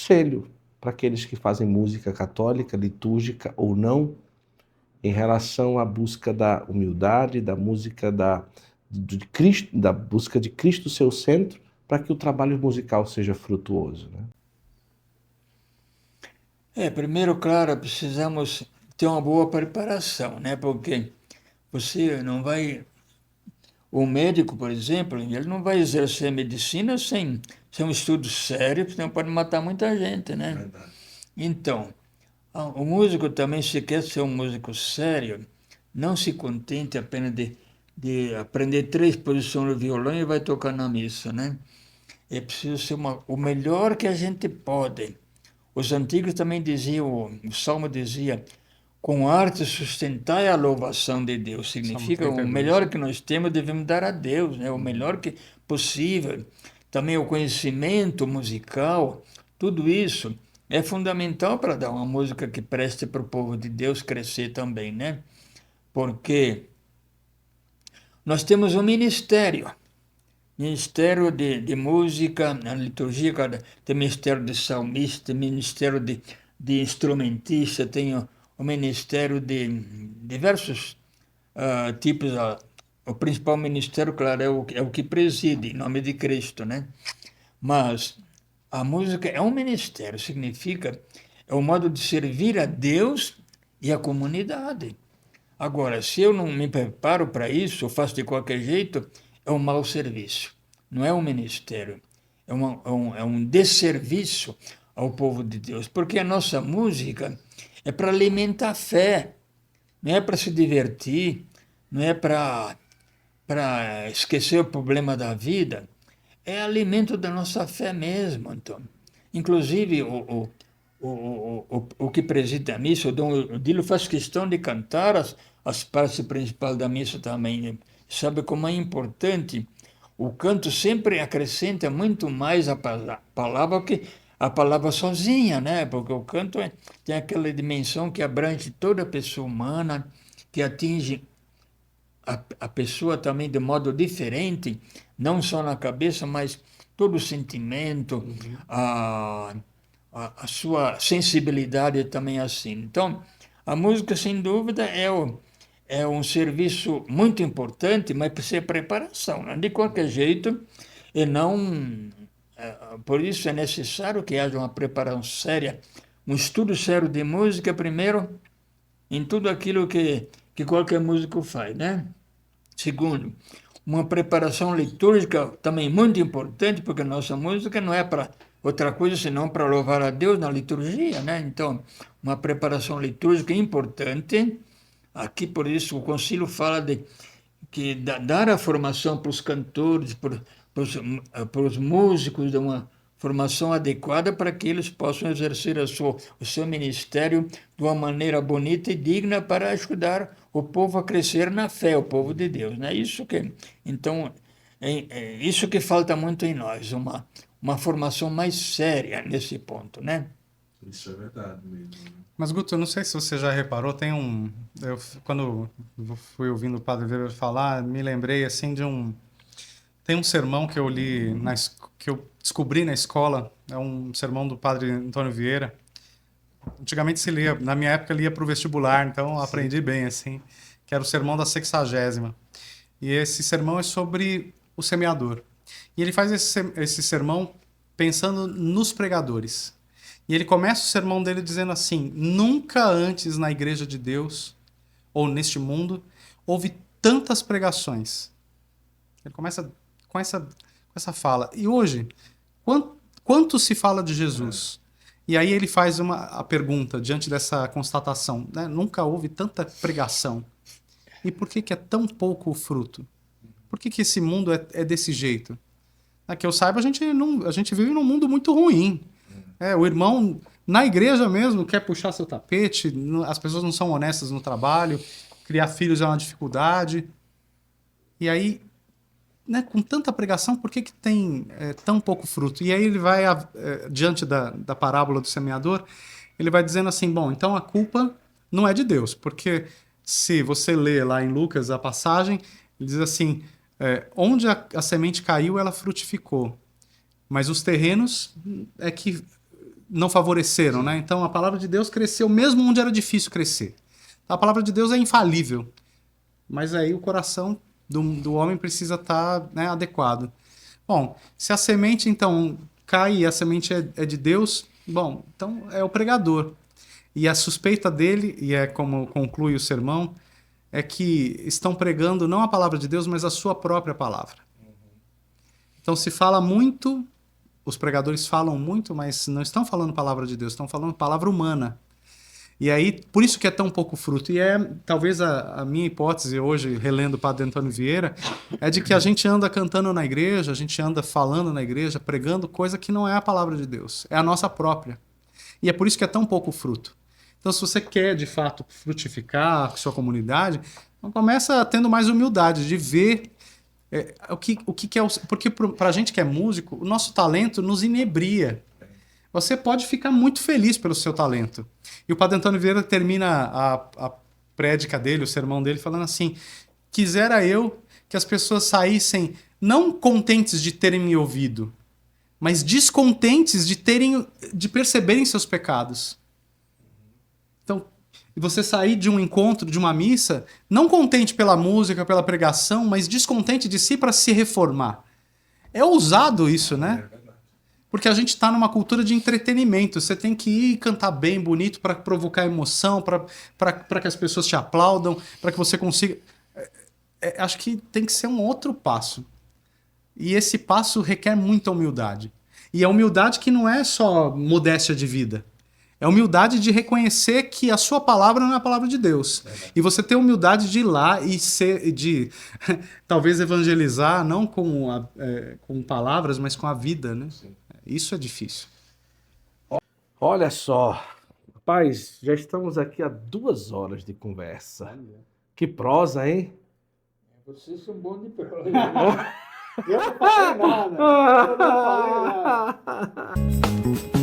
conselho para aqueles que fazem música católica, litúrgica ou não, em relação à busca da humildade, da música de Cristo, da busca de Cristo seu centro, para que o trabalho musical seja frutuoso, né? Primeiro, claro, precisamos ter uma boa preparação, né? Porque você não vai. O médico, por exemplo, ele não vai exercer medicina sem um estudo sério, senão pode matar muita gente, né? Verdade. Então, o músico também, se quer ser um músico sério, não se contente apenas de aprender três posições no violão e vai tocar na missa, né? É preciso ser o melhor que a gente pode. Os antigos também diziam, o Salmo dizia, com arte sustentai a louvação de Deus. Salmo Significa o 32. melhor que nós temos devemos dar a Deus, né? O melhor que possível. Também o conhecimento musical, tudo isso é fundamental para dar uma música que preste para o povo de Deus crescer também, né? Porque nós temos um ministério. Ministério de música, na liturgia, tem ministério de salmista, ministério de instrumentista, tem o ministério de diversos tipos. O principal ministério, claro, é o que preside, em nome de Cristo, né? Mas a música é um ministério, significa, é um modo de servir a Deus e a comunidade. Agora, se eu não me preparo para isso, eu faço de qualquer jeito, é um mau serviço. Não é um ministério. É um desserviço ao povo de Deus. Porque a nossa música é para alimentar a fé, não é para se divertir, não é para esquecer o problema da vida. É alimento da nossa fé mesmo, Antônio. Inclusive, o que preside a missa, o Dom Odilo, faz questão de cantar as partes principais da missa também, né? Sabe como é importante? O canto sempre acrescenta muito mais a palavra que a palavra sozinha, né? Porque o canto tem aquela dimensão que abrange toda a pessoa humana, que atinge a pessoa também de modo diferente, não só na cabeça, mas todo o sentimento, a, a sua sensibilidade também assim. Então, a música, sem dúvida, é um serviço muito importante, mas precisa de preparação, né? De qualquer jeito, e não. Por isso é necessário que haja uma preparação séria, um estudo sério de música, primeiro, em tudo aquilo que qualquer músico faz, né? Segundo, uma preparação litúrgica também muito importante, porque a nossa música não é para outra coisa senão para louvar a Deus na liturgia, né? Então, uma preparação litúrgica importante. Aqui, por isso, o concílio fala de que dar a formação para os cantores, para os músicos, de uma formação adequada para que eles possam exercer o seu ministério de uma maneira bonita e digna para ajudar o povo a crescer na fé, o povo de Deus, né? Então, é isso que falta muito em nós, uma formação mais séria nesse ponto, né? Isso é verdade mesmo. Mas, Guto, eu não sei se você já reparou, quando eu fui ouvindo o Padre Weber falar, me lembrei, assim, tem um sermão que eu li, que eu descobri na escola, é um sermão do Padre Antônio Vieira. Antigamente se lia, na minha época lia para o vestibular, então eu aprendi bem, assim, que era o sermão da 60ª. E esse sermão é sobre o semeador. E ele faz esse sermão pensando nos pregadores. E ele começa o sermão dele dizendo assim: nunca antes na Igreja de Deus, ou neste mundo, houve tantas pregações. Ele começa com essa fala. E hoje, quanto se fala de Jesus? E aí ele faz a pergunta diante dessa constatação, né? Nunca houve tanta pregação. E por que é tão pouco o fruto? Por que esse mundo é desse jeito? Que eu saiba, a gente vive num mundo muito ruim. O irmão, na igreja mesmo, quer puxar seu tapete, as pessoas não são honestas no trabalho, criar filhos é uma dificuldade. E aí, né, com tanta pregação, por que tem tão pouco fruto? E aí ele vai, diante da parábola do semeador, ele vai dizendo assim, bom, então a culpa não é de Deus, porque se você lê lá em Lucas a passagem, ele diz assim, onde a semente caiu, ela frutificou. Mas os terrenos é que não favoreceram, né? Então a palavra de Deus cresceu mesmo onde era difícil crescer. A palavra de Deus é infalível, mas aí o coração do homem precisa estar, né, adequado. Bom, se a semente então cai e a semente é de Deus, bom, então é o pregador. E a suspeita dele, e é como conclui o sermão, é que estão pregando não a palavra de Deus, mas a sua própria palavra. Então se fala muito, os pregadores falam muito, mas não estão falando palavra de Deus, estão falando palavra humana. E aí, por isso que é tão pouco fruto. E talvez a minha hipótese hoje, relendo o Padre Antônio Vieira, é de que a gente anda cantando na igreja, a gente anda falando na igreja, pregando coisa que não é a palavra de Deus, é a nossa própria. E é por isso que é tão pouco fruto. Então, se você quer, de fato, frutificar a sua comunidade, então começa tendo mais humildade de ver o que é... Porque para a gente que é músico, o nosso talento nos inebria. Você pode ficar muito feliz pelo seu talento. E o Padre Antônio Vieira termina a prédica dele, o sermão dele, falando assim: quisera eu que as pessoas saíssem não contentes de terem me ouvido, mas descontentes de perceberem seus pecados. Então, você sair de um encontro, de uma missa, não contente pela música, pela pregação, mas descontente de si para se reformar. É ousado isso, né? Porque a gente está numa cultura de entretenimento. Você tem que ir cantar bem, bonito, para provocar emoção, para que as pessoas te aplaudam, para que você consiga... acho que tem que ser um outro passo. E esse passo requer muita humildade. E a humildade que não é só modéstia de vida. É humildade de reconhecer que a sua palavra não é a palavra de Deus. E você ter humildade de ir lá e de talvez evangelizar, não com palavras, mas com a vida, né? Sim. Isso é difícil. Olha só, rapaz, já estamos aqui há 2 horas de conversa. Que prosa, hein? Vocês são bons de prosa. Eu não falei nada. Eu não falei nada.